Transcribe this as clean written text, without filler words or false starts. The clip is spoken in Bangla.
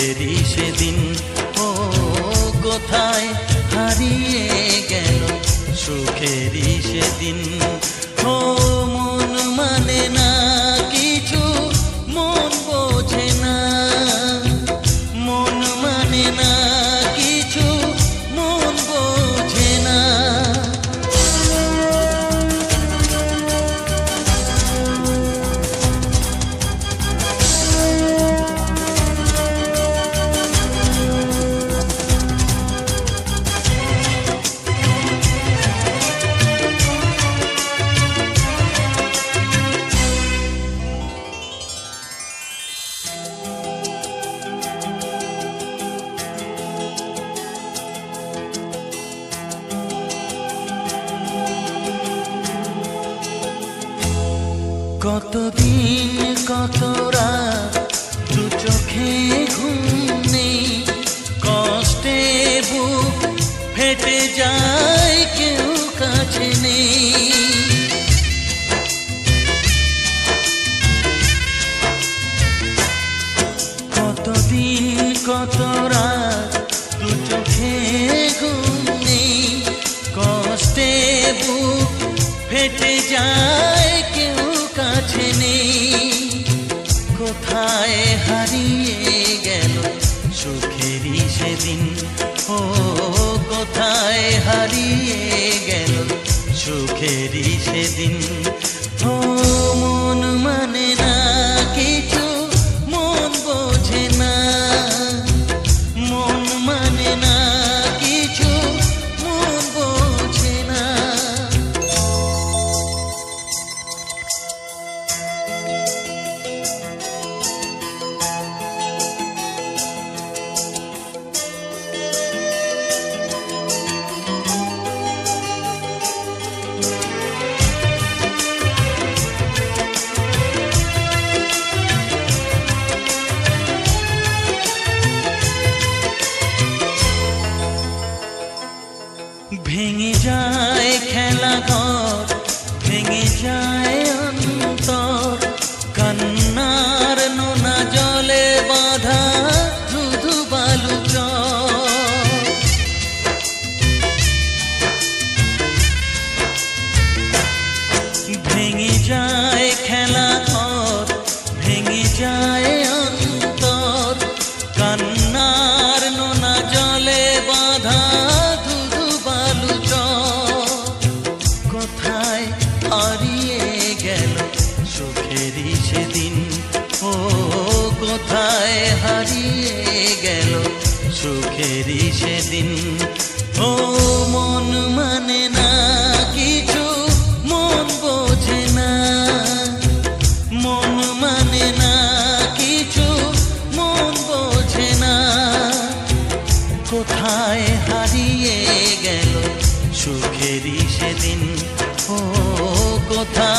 সুখেরই সেদিন। ও কোথায় হারিয়ে গেল সুখেরই সেদিন। ও মন মানে না কিছু, মন বোঝে না, মন মানে না কিছু, মন বোঝে না। কতদিন কত রাত দু চোখে ঘুম নেই, কষ্টে বুক ফেটে যায় কেউ কাছে নেই। কতদিন কত রাত দু চোখে ঘুম নেই, কষ্টে বুক ফেটে যায় কেউ কাছে নেই। কোথায় হারিয়ে গেল সুখেরই সেদিন। ও কোথায় হারিয়ে গেল সুখেরই সেদিন। ও মন মানে না কিছু, মন বোঝে না, মন মানে না কিছু, মন বোঝে না। ভেঙে যায় খেলা ঘর, ভেঙে যায় অন্তর, কান্নার নোনা জলে বাঁধা ধুধু বালু চর। ভেঙে যায় খেলা ঘর, ভেঙে যায় অন্তর, কান্নার নোনা জলে বাঁধা হারিয়ে গেল সুখেরই সেদিন। ও কোথায় হারিয়ে গেল সুখেরই সেদিন। ও মন মানে না কিছু, মন বোঝে না, মন মানে না কিছু, মন বোঝে না। কোথায় হারিয়ে গেল সুখেরই সেদিন। ও কোথায়